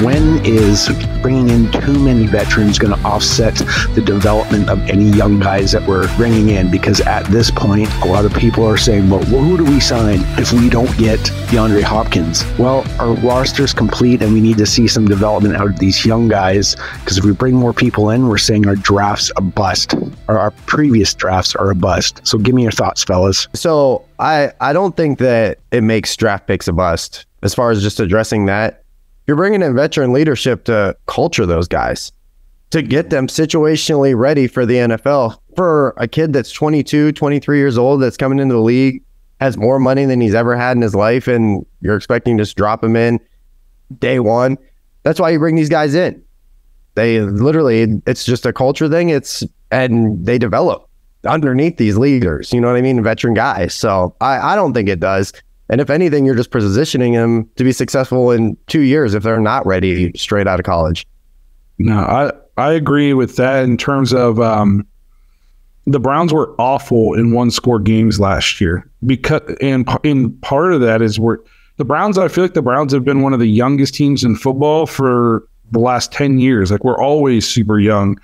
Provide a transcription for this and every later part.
When is bringing in too many veterans going to offset the development of any young guys that we're bringing in? Because at this point, a lot of people are saying, well, who do we sign if we don't get DeAndre Hopkins? Well, our roster's complete and we need to see some development out of these young guys, because if we bring more people in, we're saying our draft's a bust, or our previous drafts are a bust. So give me your thoughts, fellas. So I don't think that it makes draft picks a bust as far as just addressing that. You're bringing in veteran leadership to culture those guys, to get them situationally ready for the NFL. For a kid that's 22, 23 years old, that's coming into the league, has more money than he's ever had in his life, and you're expecting to just drop him in day one. That's why you bring these guys in. They literally, it's just a culture thing. And they develop underneath these leaders, you know what I mean? Veteran guys. So I don't think it does. And if anything, you're just positioning them to be successful in 2 years if they're not ready straight out of college. No, I agree with that in terms of the Browns were awful in one-score games last year. And part of that is the Browns, I feel like the Browns have been one of the youngest teams in football for the last 10 years. Like, we're always super young.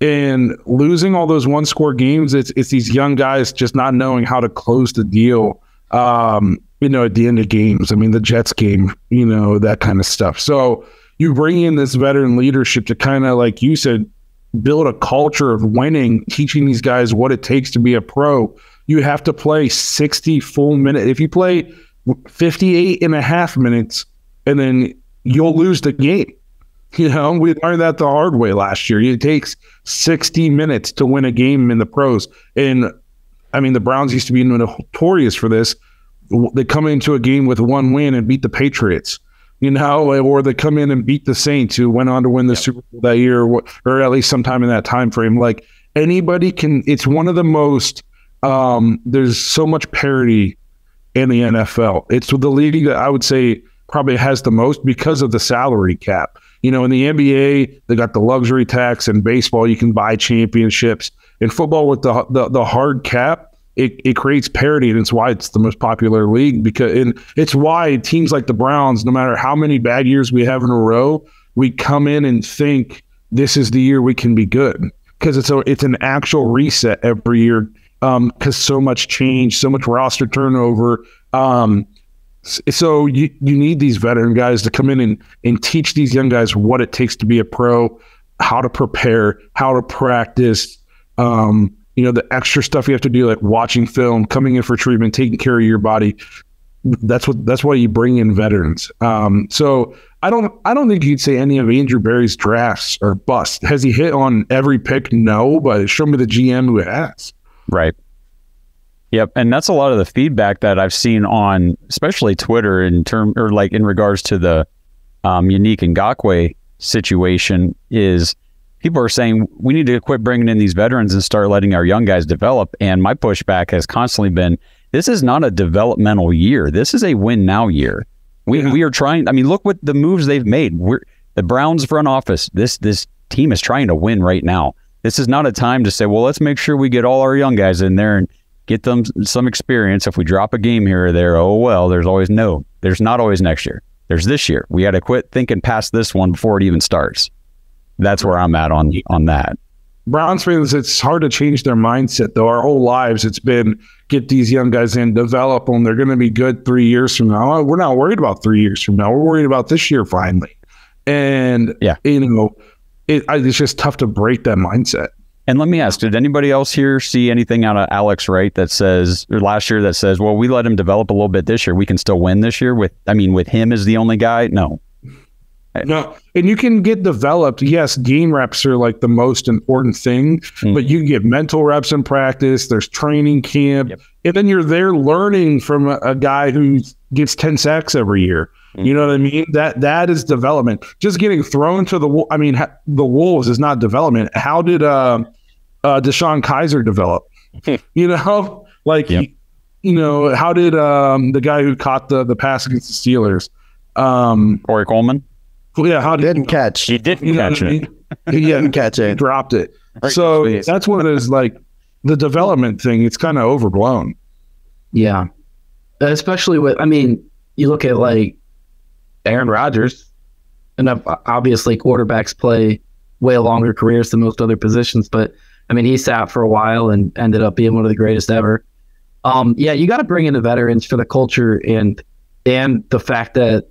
And losing all those one-score games, it's these young guys just not knowing how to close the deal. At the end of games. I mean, the Jets game, that kind of stuff. So you bring in this veteran leadership to kind of, like you said, build a culture of winning, teaching these guys what it takes to be a pro. You have to play 60 full minutes. If you play 58 and a half minutes, and then you'll lose the game. We learned that the hard way last year. It takes 60 minutes to win a game in the pros. And I mean, the Browns used to be notorious for this. They come into a game with one win and beat the Patriots, or they come in and beat the Saints, who went on to win the Super Bowl that year, or at least sometime in that time frame. Like, anybody can. It's one of the most. There's so much parity in the NFL. It's the league that I would say probably has the most because of the salary cap. In the NBA, they got the luxury tax. In baseball, you can buy championships. In football, with the hard cap, it creates parity, and it's why it's the most popular league. And it's why teams like the Browns, no matter how many bad years we have in a row, we come in and think this is the year we can be good, because it's an actual reset every year. Because so much change, so much roster turnover. So you need these veteran guys to come in and teach these young guys what it takes to be a pro, how to prepare, how to practice. The extra stuff you have to do, like watching film, coming in for treatment, taking care of your body. That's why you bring in veterans. So I don't think you'd say any of Andrew Berry's drafts are bust. Has he hit on every pick? No, but show me the GM who has. Right. Yep, and that's a lot of the feedback that I've seen on, especially Twitter, in regards to the Unique Ngakoue situation. Is people are saying we need to quit bringing in these veterans and start letting our young guys develop. And my pushback has constantly been, this is not a developmental year. This is a win now year. We are trying. I mean, look what the moves they've made. The Browns front office. This team is trying to win right now. This is not a time to say, well, let's make sure we get all our young guys in there and get them some experience. If we drop a game here or there, there's not always next year. There's this year. We got to quit thinking past this one before it even starts. That's where I'm at on that. Browns fans, it's hard to change their mindset, though. Our whole lives, it's been get these young guys in, develop them. They're going to be good 3 years from now. We're not worried about 3 years from now. We're worried about this year finally. And, it's just tough to break that mindset. And let me ask, did anybody else here see anything out of Alex Wright that says, or last year that says, well, we let him develop a little bit this year, we can still win this year with him as the only guy? No. No, and you can get developed. Yes, game reps are like the most important thing, but you can get mental reps in practice. There's training camp, and then you're there learning from a guy who gets 10 sacks every year. You know what I mean? That is development. Just getting thrown to the the Wolves is not development. How did Deshaun Kaiser develop? How did the guy who caught the pass against the Steelers, Corey Coleman? Yeah, how didn't catch? He didn't catch it. He didn't catch it. He dropped it. So that's one of those, like, the development thing. It's kind of overblown. Yeah, especially with. I mean, you look at like Aaron Rodgers. and obviously quarterbacks play way longer careers than most other positions, but I mean, he sat for a while and ended up being one of the greatest ever. Yeah, you got to bring in the veterans for the culture and the fact that,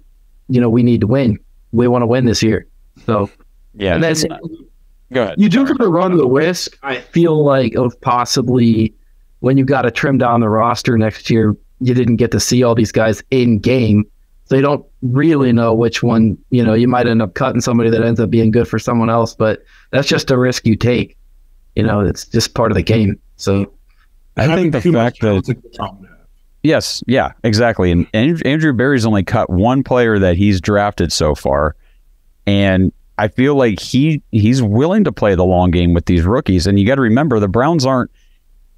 you know, we need to win. We want to win this year. So, yeah. And that's, go ahead. You do have to run the risk, I feel like, of possibly when you got to trim down the roster next year, you didn't get to see all these guys in game. So you don't really know which one, you know, you might end up cutting somebody that ends up being good for someone else, but that's just a risk you take. You know, it's just part of the game. So I think the fact that, yes, yeah, exactly. And Andrew Berry's only cut one player that he's drafted so far. And I feel like he's willing to play the long game with these rookies. And you got to remember, the Browns aren't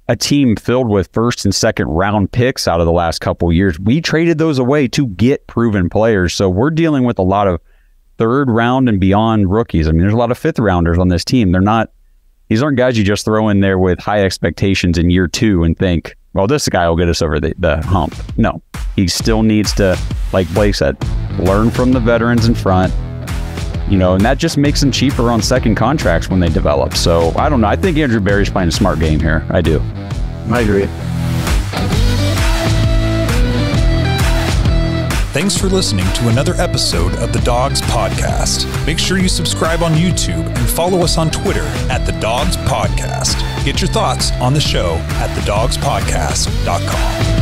a team filled with first and second round picks out of the last couple of years. We traded those away to get proven players. So we're dealing with a lot of third round and beyond rookies. I mean, there's a lot of fifth rounders on this team. These aren't guys you just throw in there with high expectations in year two and think, well, this guy will get us over the hump. No, he still needs to, like Blake said, learn from the veterans in front. You know, and that just makes them cheaper on second contracts when they develop. So, I don't know. I think Andrew Berry's playing a smart game here. I do. I agree. Thanks for listening to another episode of the Dawgs Podcast. Make sure you subscribe on YouTube and follow us on Twitter at the Dawgs Podcast. Get your thoughts on the show at thedawgspodcast.com.